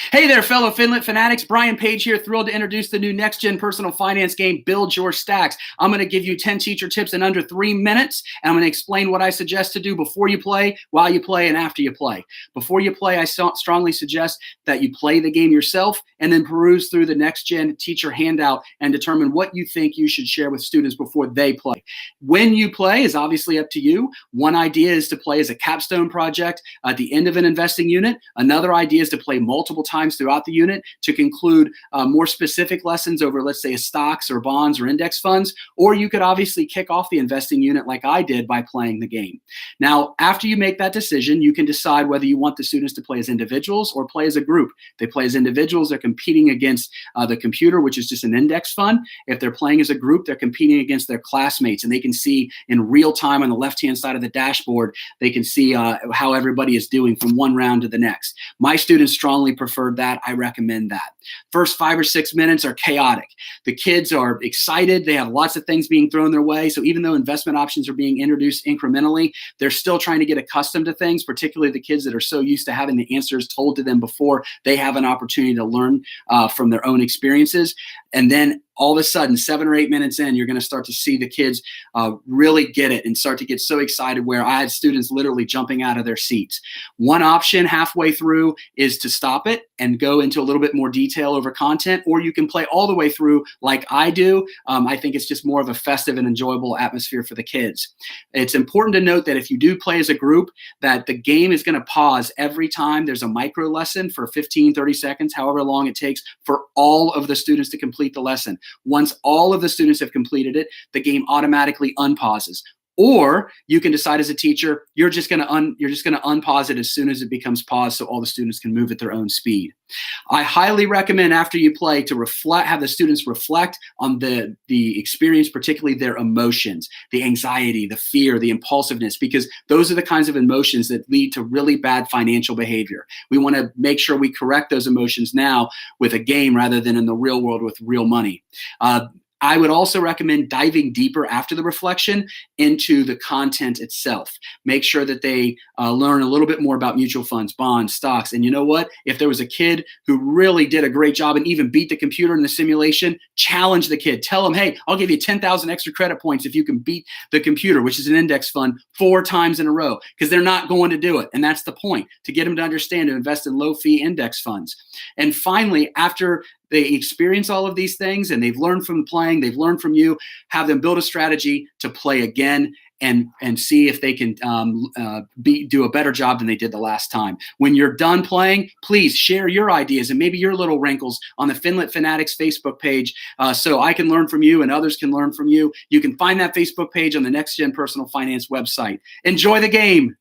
Hey there, fellow Finlit fanatics. Brian Page here, thrilled to introduce the new next-gen personal finance game, Build Your Stacks. I'm going to give you 10 teacher tips in under 3 minutes, and I'm going to explain what I suggest to do before you play, while you play, and after you play. Before you play, I strongly suggest that you play the game yourself and then peruse through the next-gen teacher handout and determine what you think you should share with students before they play. When you play is obviously up to you. One idea is to play as a capstone project at the end of an investing unit. Another idea is to play multiple times throughout the unit to conclude more specific lessons over, let's say, stocks or bonds or index funds, or you could obviously kick off the investing unit like I did by playing the game. Now, after you make that decision, you can decide whether you want the students to play as individuals or play as a group. If they play as individuals, they're competing against the computer, which is just an index fund. If they're playing as a group, they're competing against their classmates, and they can see in real time on the left-hand side of the dashboard, they can see how everybody is doing from one round to the next. My students strongly preferred that. I recommend that. First 5 or 6 minutes are chaotic. The kids are excited. They have lots of things being thrown their way. So even though investment options are being introduced incrementally, they're still trying to get accustomed to things, particularly the kids that are so used to having the answers told to them before they have an opportunity to learn from their own experiences. And then all of a sudden, 7 or 8 minutes in, you're going to start to see the kids really get it and start to get so excited where I had students literally jumping out of their seats. One option halfway through is to stop it and go into a little bit more detail over content, or you can play all the way through like I do. I think it's just more of a festive and enjoyable atmosphere for the kids. It's important to note that if you do play as a group, that the game is going to pause every time there's a micro lesson for 15, 30 seconds, however long it takes for all of the students to complete the lesson. Once all of the students have completed it, the game automatically unpauses. Or you can decide as a teacher, you're just going to unpause it as soon as it becomes paused so all the students can move at their own speed. I highly recommend after you play to have the students reflect on the experience, particularly their emotions, the anxiety, the fear, the impulsiveness, because those are the kinds of emotions that lead to really bad financial behavior. We want to make sure we correct those emotions now with a game rather than in the real world with real money. I would also recommend diving deeper after the reflection into the content itself. Make sure that they learn a little bit more about mutual funds, bonds, stocks. And you know what? If there was a kid who really did a great job and even beat the computer in the simulation, challenge the kid. Tell them, hey, I'll give you 10,000 extra credit points if you can beat the computer, which is an index fund, 4 times in a row, because they're not going to do it. And that's the point, to get them to understand and invest in low-fee index funds. And finally, after they experience all of these things and they've learned from playing, they've learned from you, have them build a strategy to play again and see if they can do a better job than they did the last time. When you're done playing, please share your ideas and maybe your little wrinkles on the Finlit Fanatics Facebook page so I can learn from you and others can learn from you. You can find that Facebook page on the Next Gen Personal Finance website. Enjoy the game.